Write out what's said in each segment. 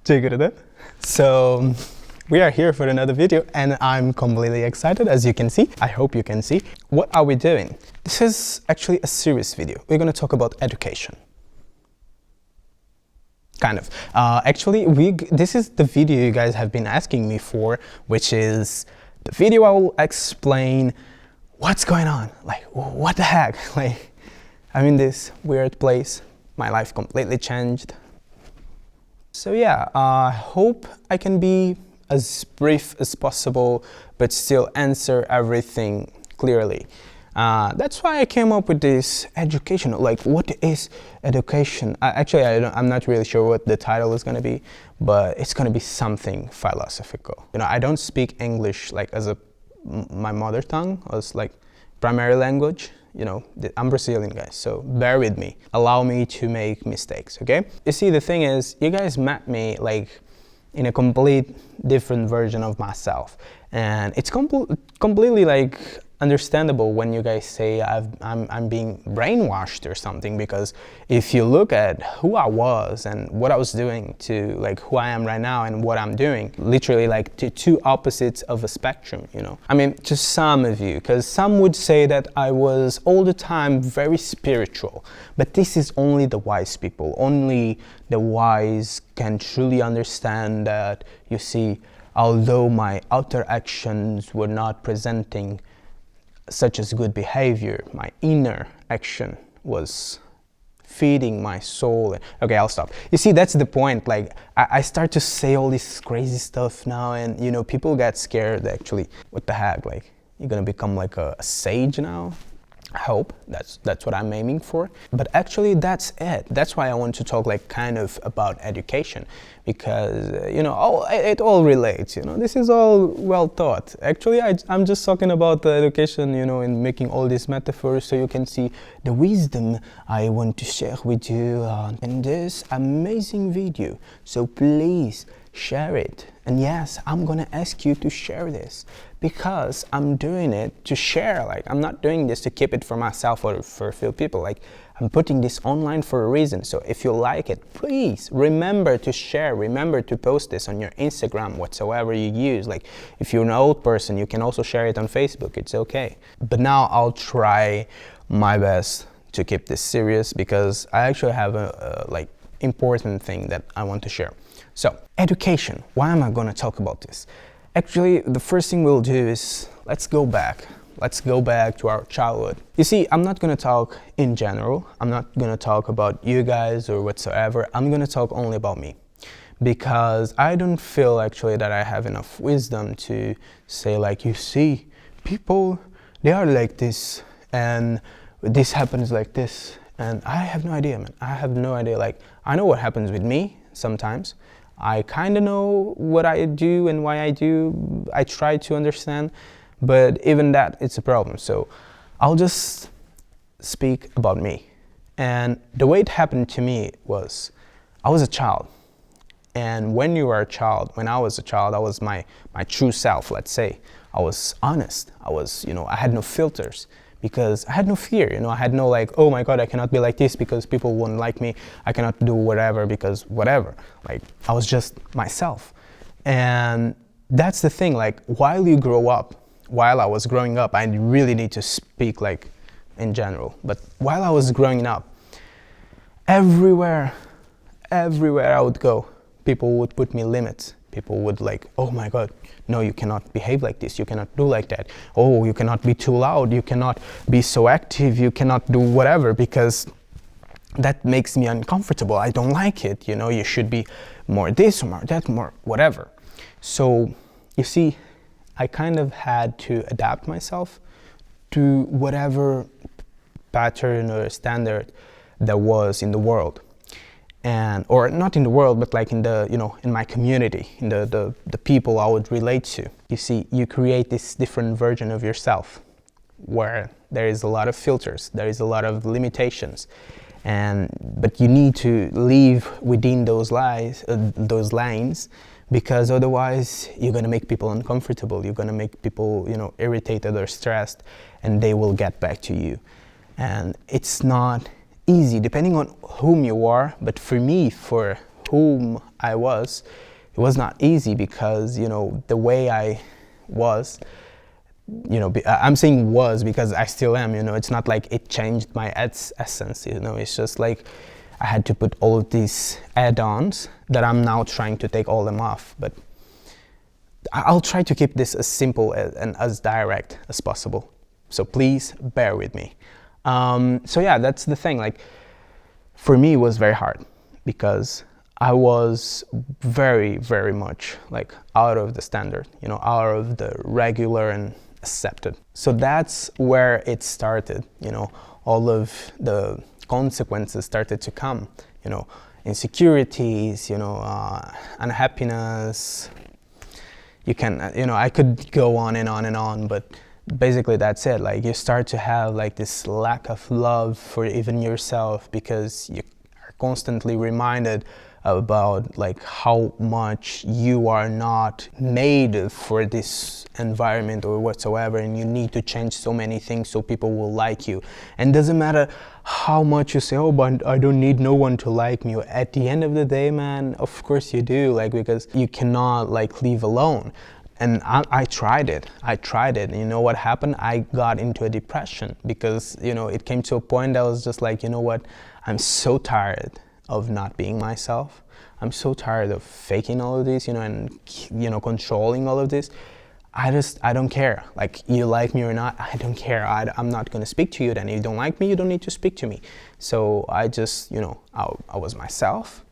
Jai Gurudev. So we are here for another video and I'm completely excited, as you can see. I hope you can see. What are we doing? This is actually a serious video. We're going to talk about education. Kind of. This is the video you guys have been asking me for, which is the video I will explain what's going on. Like, what the heck? Like, I'm in this weird place. My life completely changed. So yeah, I hope I can be as brief as possible, but still answer everything clearly. That's why I came up with this education. Like, what is education? I'm not really sure what the title is going to be, but it's going to be something philosophical. You know, I don't speak English like as my mother tongue, as like primary language. You know, I'm Brazilian, guys, so bear with me. Allow me to make mistakes, okay? You see, the thing is, you guys met me like in a complete different version of myself, and it's completely like understandable when you guys say I'm being brainwashed or something, because if you look at who I was and what I was doing to like who I am right now and what I'm doing, literally like two opposites of a spectrum, you know. I mean, to some of you, because some would say that I was all the time very spiritual, but this is only the wise people. Only the wise can truly understand that, you see, although my outer actions were not presenting such as good behavior, my inner action was feeding my soul. Okay, I'll stop. You see, that's the point. Like, I start to say all this crazy stuff now, and you know, people get scared actually. What the heck? Like, you're gonna become like a sage now? I hope that's what I'm aiming for. But actually, that's it. That's why I want to talk like kind of about education, because you know, it all relates. You know, this is all well thought. Actually, I'm just talking about the education, you know, and making all these metaphors so you can see the wisdom I want to share with you in this amazing video. So please share it. And yes, I'm gonna ask you to share this, because I'm doing it to share. Like, I'm not doing this to keep it for myself or for a few people. Like, I'm putting this online for a reason. So if you like it, please remember to share. Remember to post this on your Instagram, whatsoever you use. Like, if you're an old person, you can also share it on Facebook. It's okay. But now I'll try my best to keep this serious, because I actually have a like important thing that I want to share. So, education. Why am I going to talk about this? Actually, the first thing we'll do is let's go back. Let's go back to our childhood. You see, I'm not going to talk in general. I'm not going to talk about you guys or whatsoever. I'm going to talk only about me, because I don't feel actually that I have enough wisdom to say like, you see, people, they are like this, and this happens like this. And I have no idea, man. I have no idea. Like, I know what happens with me sometimes. I kind of know what I do and why I do. I try to understand, but even that, it's a problem. So I'll just speak about me. And the way it happened to me was, I was a child. And when you are a child, when I was a child, I was my true self, let's say. I was honest. I was, you know, I had no filters, because I had no fear, you know. I had no like, oh my God, I cannot be like this because people won't like me. I cannot do whatever because whatever. Like, I was just myself. And that's the thing, like, while you grow up, while I was growing up, I really need to speak like in general, but while I was growing up, everywhere I would go, people would put me limits. People would like, oh my God, no, you cannot behave like this. You cannot do like that. Oh, you cannot be too loud. You cannot be so active. You cannot do whatever, because that makes me uncomfortable. I don't like it. You know, you should be more this or more that, more whatever. So you see, I kind of had to adapt myself to whatever pattern or standard there was in the world. And, or not in the world, but like in the, you know, in my community, in the people I would relate to. You see, you create this different version of yourself where there is a lot of filters, there is a lot of limitations, but you need to live within those lines, because otherwise you're gonna make people uncomfortable. You're gonna make people, you know, irritated or stressed, and they will get back to you. And it's not easy, depending on whom you are, but for me, for whom I was, it was not easy because, you know, the way I was, you know, I'm saying was because I still am, you know, it's not like it changed my essence, you know, it's just like I had to put all of these add-ons that I'm now trying to take all them off. But I'll try to keep this as simple and as direct as possible. So please bear with me. So yeah, that's the thing. Like, for me, it was very hard because I was very, very much like out of the standard, you know, out of the regular and accepted. So that's where it started, you know, all of the consequences started to come, you know, insecurities, you know, unhappiness. You can, you know, I could go on and on and on, but basically that's it. Like, you start to have like this lack of love for even yourself because you are constantly reminded about like how much you are not made for this environment or whatsoever, and you need to change so many things so people will like you. And doesn't matter how much you say, oh, but I don't need no one to like me. At the end of the day, man, of course you do, like, because you cannot like live alone. And I tried it. And you know what happened? I got into a depression because, you know, it came to a point that I was just like, you know what? I'm so tired of not being myself. I'm so tired of faking all of this, you know, and, you know, controlling all of this. I don't care. Like, you like me or not, I don't care. I'm not going to speak to you then. If you don't like me, you don't need to speak to me. So I just, you know, I was myself.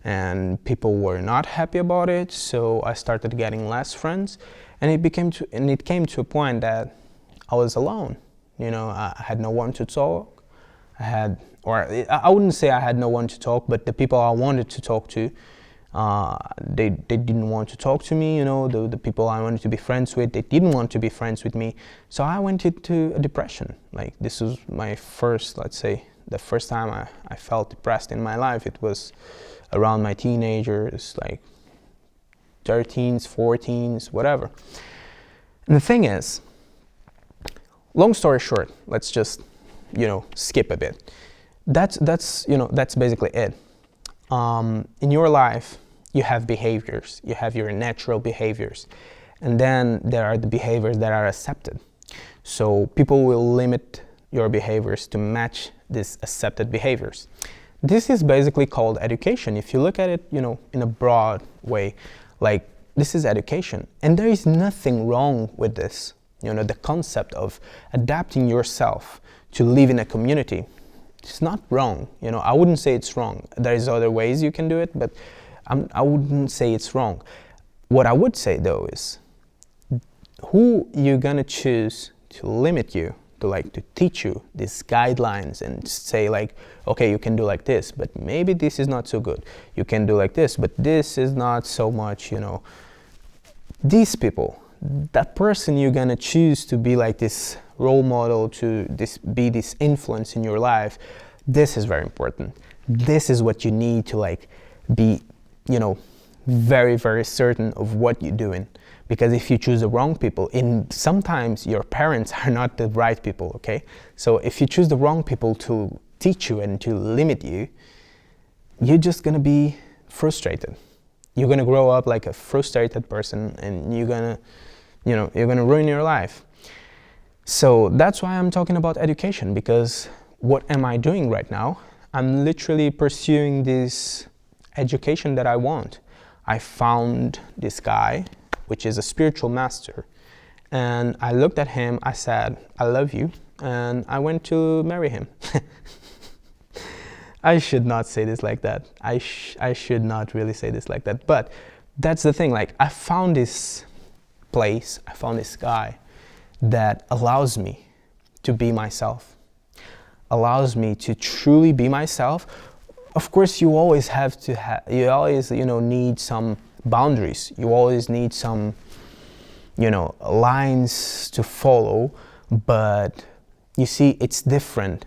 And people were not happy about it, so I started getting less friends, and it came to a point that I was alone. You know, I had no one to talk. I wouldn't say I had no one to talk, but the people I wanted to talk to, they didn't want to talk to me. You know, the people I wanted to be friends with, they didn't want to be friends with me. So I went into a depression. Like, this was my first, let's say, the first time I felt depressed in my life. It was around my teenagers, like 13s, 14s, whatever. And the thing is, long story short, let's just, you know, skip a bit. That's basically it. In your life, you have behaviors. You have your natural behaviors. And then there are the behaviors that are accepted. So people will limit your behaviors to match these accepted behaviors. This is basically called education. If you look at it, you know, in a broad way, like, this is education. And there is nothing wrong with this. You know, the concept of adapting yourself to live in a community, it's not wrong. You know, I wouldn't say it's wrong. There is other ways you can do it, but I wouldn't say it's wrong. What I would say, though, is who you're gonna choose to limit you, to teach you these guidelines and say like, okay, you can do like this, but maybe this is not so good. You can do like this, but this is not so much, you know. These people, that person you're gonna choose to be like this role model, to be this influence in your life, this is very important. This is what you need to like be, you know, very, very certain of what you're doing. Because if you choose the wrong people, sometimes your parents are not the right people, okay? So if you choose the wrong people to teach you and to limit you, you're just gonna be frustrated. You're gonna grow up like a frustrated person, and you're gonna ruin your life. So that's why I'm talking about education, because what am I doing right now? I'm literally pursuing this education that I want. I found this guy, which is a spiritual master, and I looked at him, I said, I love you, and I went to marry him. I should not say this like that. I should not really say this like that, but that's the thing. Like, I found this place, I found this guy that allows me to be myself, allows me to truly be myself. Of course, you always have to need some boundaries. You always need some, lines to follow. But you see, it's different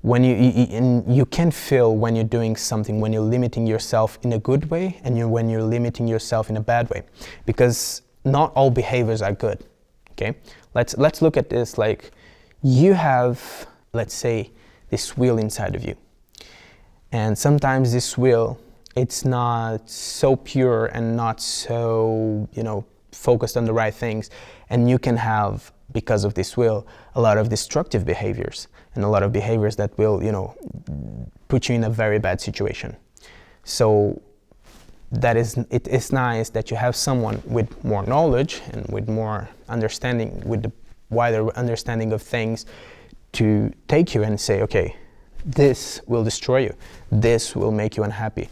when you can feel when you're doing something, when you're limiting yourself in a good way, and when you're limiting yourself in a bad way, because not all behaviors are good. Okay, let's look at this. Like, you have, let's say, this wheel inside of you, and sometimes this wheel it's not so pure and not so, focused on the right things. And you can have, because of this will, a lot of destructive behaviors and a lot of behaviors that will, put you in a very bad situation. So it is nice that you have someone with more knowledge and with more understanding, with the wider understanding of things, to take you and say, okay, this will destroy you, this will make you unhappy,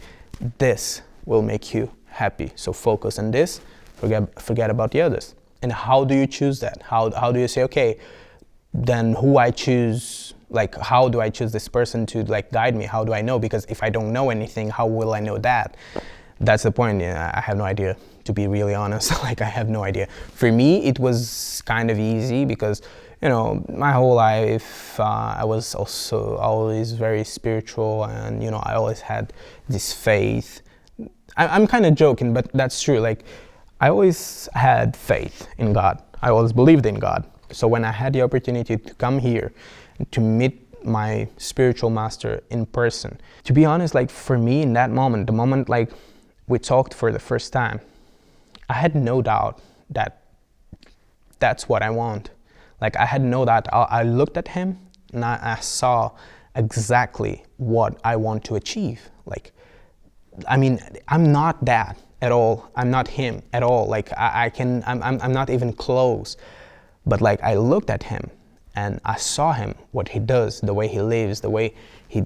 this will make you happy. So focus on this, forget about the others. And how do you choose that? How do you say, okay, then who I choose, like how do I choose this person to like guide me? How do I know? Because if I don't know anything, how will I know that? That's the point. I have no idea, to be really honest. Like I have no idea. For me, it was kind of easy because, my whole life I was also always very spiritual, and I always had this faith. I'm kind of joking, but that's true. Like I always had faith in God. I always believed in God. So when I had the opportunity to come here and to meet my spiritual master in person, to be honest, like for me in that moment, the moment like we talked for the first time, I had no doubt that that's what I want. Like I had no doubt. I looked at him and I saw exactly what I want to achieve. Like, I mean, I'm not that at all. I'm not him at all. Like I'm not even close. But like I looked at him and I saw him, what he does, the way he lives, the way he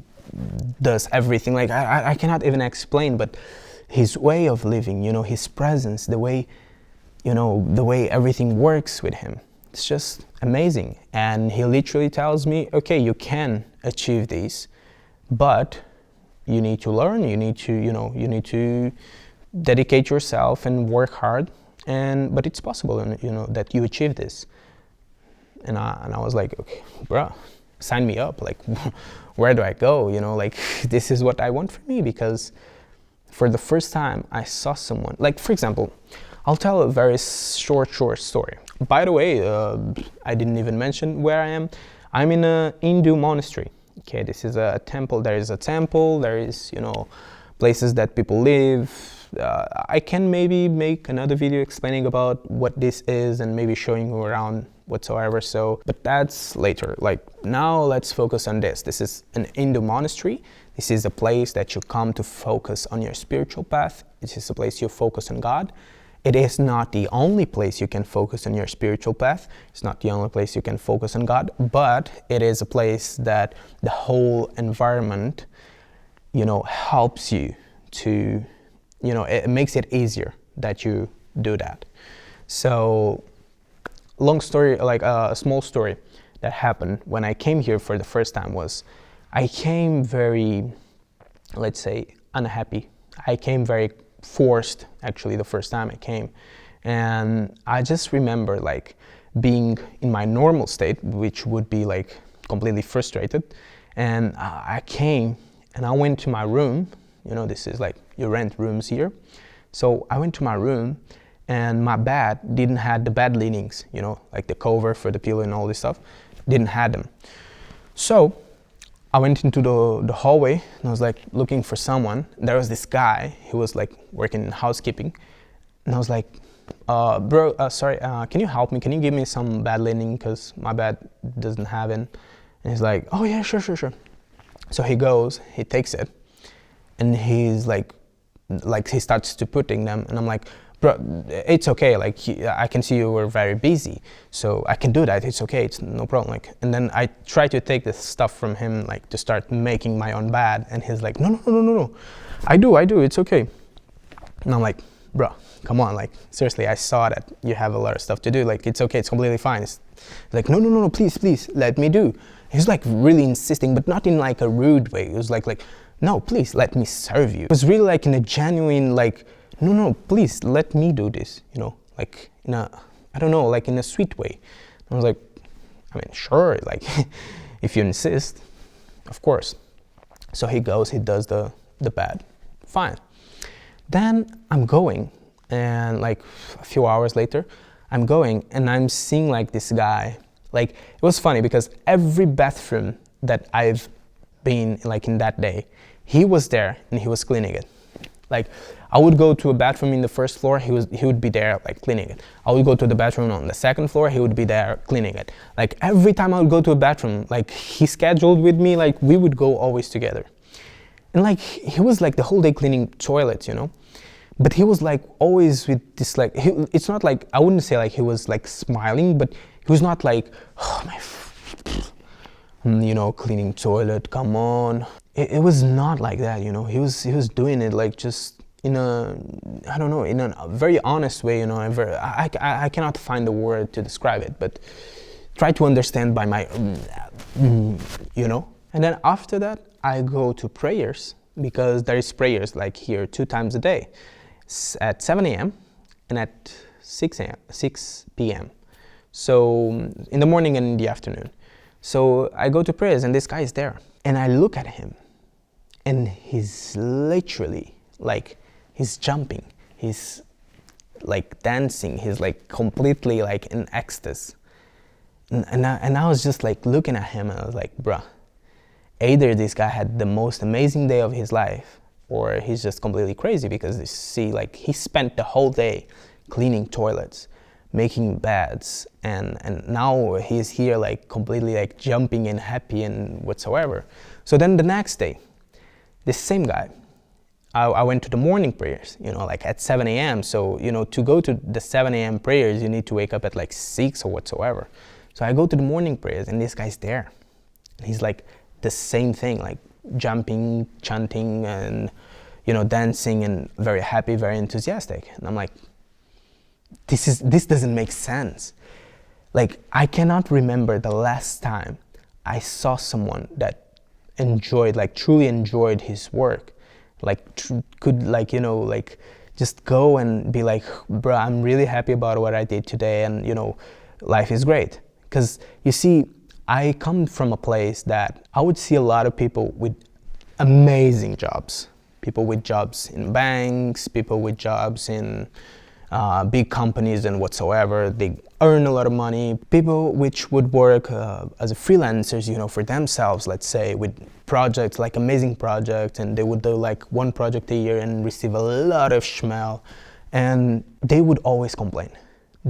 does everything. Like I cannot even explain, but his way of living, his presence, the way everything works with him. It's just amazing. And he literally tells me, okay, you can achieve this, but you need to learn, you need to dedicate yourself and work hard, but it's possible, that you achieve this. And I was like, okay, bro, sign me up. Like, where do I go? Like, this is what I want for me, because for the first time I saw someone, like, for example, I'll tell a very short story. By the way, I didn't even mention where I am. I'm in a Hindu monastery. Okay, this is a temple. There is a temple. There is, places that people live. I can maybe make another video explaining about what this is and maybe showing you around whatsoever. So, but that's later. Like now, let's focus on this. This is an Hindu monastery. This is a place that you come to focus on your spiritual path. This is a place you focus on God. It is not the only place you can focus on your spiritual path. It's not the only place you can focus on God, but it is a place that the whole environment, helps you to, it makes it easier that you do that. So, long story, like a small story that happened when I came here for the first time was, I came very, let's say, unhappy. I came very forced, actually, the first time I came. And I just remember like being in my normal state, which would be like completely frustrated. And I came and I went to my room. This is like, you rent rooms here. So I went to my room and my bed didn't have the bed leanings, like the cover for the pillow and all this stuff, didn't have them. So I went into the hallway and I was like looking for someone. There was this guy, he was like working in housekeeping. And I was like, bro, sorry, can you help me? Can you give me some bed linen? Because my bed doesn't have it. And he's like, oh yeah, sure. So he goes, he takes it, and he's like he starts to putting them. And I'm like, bro, it's okay. Like I can see you were very busy, so I can do that. It's okay. It's no problem. Like, and then I try to take the stuff from him, like to start making my own bed. And he's like, no. I do. It's okay. And I'm like, bro, come on. Like seriously, I saw that you have a lot of stuff to do. Like it's okay. It's completely fine. It's like, no, please, let me do. He's like really insisting, but not in like a rude way. It was like, no, please let me serve you. It was really like in a genuine like, no, please let me do this, like in a, I don't know, like in a sweet way. I was like, I mean, sure, like if you insist, of course. So he goes, he does the bed, fine. Then I'm going, and like a few hours later, I'm going and I'm seeing like this guy. Like it was funny because every bathroom that I've been like in that day, he was there and he was cleaning it. Like, I would go to a bathroom in the first floor, he would be there like cleaning it. I would go to the bathroom on the second floor, he would be there cleaning it. Like every time I would go to a bathroom, like he scheduled with me, like we would go always together. And like he was like the whole day cleaning toilets, you know. But he was like always with this like, it's not like, I wouldn't say like he was like smiling, but he was not like, oh my, you know, cleaning toilet, come on. It was not like that, you know. He was doing it like just in a, I don't know, in a very honest way, you know. I cannot find the word to describe it, but try to understand by my, you know. And then after that, I go to prayers, because there is prayers like here 2 times a day, at 7 a.m. and at 6 p.m. So in the morning and in the afternoon. So I go to prayers and this guy is there. And I look at him and he's literally like, he's jumping, he's like dancing, he's like completely like in ecstasy. And I was just like looking at him and I was like, bruh, either this guy had the most amazing day of his life or he's just completely crazy, because you see, like he spent the whole day cleaning toilets, making beds, and now he's here like completely like jumping and happy and whatsoever. So then the next day, this same guy, I went to the morning prayers, you know, like at 7 a.m. So, you know, to go to the 7 a.m. prayers, you need to wake up at like 6 or whatsoever. So I go to the morning prayers and this guy's there. And he's like the same thing, like jumping, chanting, and, you know, dancing, and very happy, very enthusiastic. And I'm like, this doesn't make sense. Like, I cannot remember the last time I saw someone that enjoyed, like truly enjoyed his work, like could like, you know, like just go and be like, bro, I'm really happy about what I did today, and you know, life is great. Because you see, I come from a place that I would see a lot of people with amazing jobs, people with jobs in banks, people with jobs in big companies and whatsoever. They earn a lot of money. People which would work as a freelancers, you know, for themselves, let's say, with projects, like amazing projects, and they would do like 1 project a year and receive a lot of schmel, and they would always complain.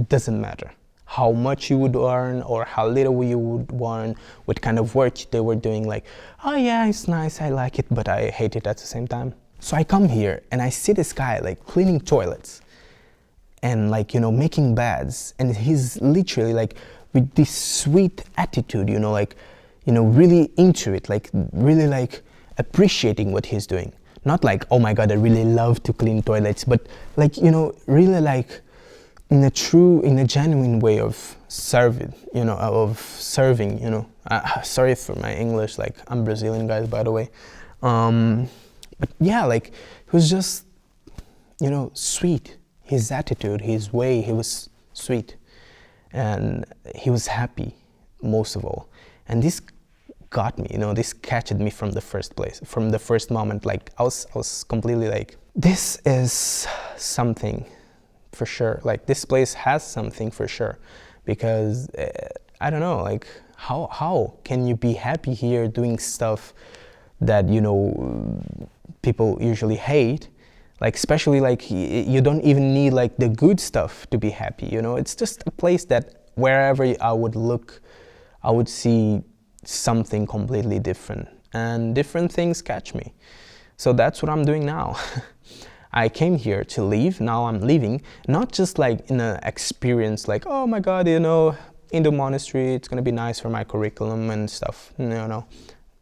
Doesn't matter how much you would earn or how little you would earn, what kind of work they were doing, like, oh yeah, it's nice, I like it, but I hate it at the same time. So I come here and I see this guy like cleaning toilets and like, you know, making beds, and he's literally like with this sweet attitude, you know, like, you know, really into it, like really like appreciating what he's doing. Not like, oh my God, I really love to clean toilets, but like, you know, really like in a genuine way of serving, you know, you know. Sorry for my English, like I'm Brazilian, guys, by the way. But yeah, like he was just, you know, sweet. His attitude, his way, he was sweet. And he was happy, most of all. And this got me, you know, this catched me from the first place, from the first moment. Like I was completely like, this is something for sure. Like this place has something for sure, because I don't know, like how can you be happy here doing stuff that, you know, people usually hate? Like especially like you don't even need like the good stuff to be happy, you know. It's just a place that wherever I would look, I would see something completely different, and different things catch me. So that's what I'm doing now. I came here to leave, now I'm leaving, not just like in an experience like, oh my God, you know, Hindu Monastery, it's gonna be nice for my curriculum and stuff. No.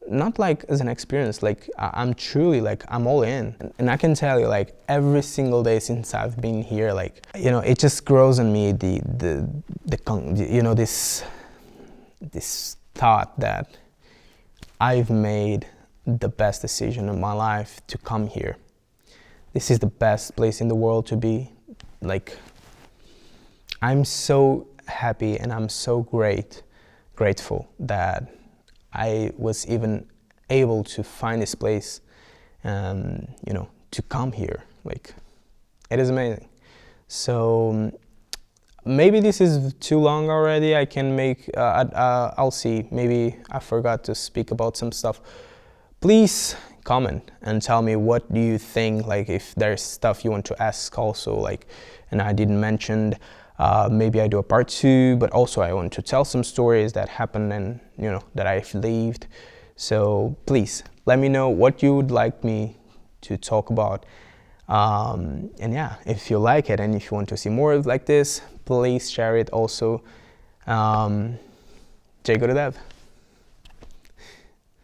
Not like as an experience, like I'm truly like, I'm all in. And I can tell you, like every single day since I've been here, like, you know, it just grows on me you know, this thought that I've made the best decision of my life to come here. This is the best place in the world to be. Like, I'm so happy and I'm so grateful that I was even able to find this place, you know, to come here. Like, it is amazing. So maybe this is too long already. I can make, I'll see. Maybe I forgot to speak about some stuff. Please comment and tell me what do you think, like if there's stuff you want to ask also, like, and I didn't mention, maybe I do a part 2, but also I want to tell some stories that happened and, you know, that I've lived. So please let me know what you would like me to talk about. And yeah, if you like it and if you want to see more like this, please share it also. Jai Gurudev.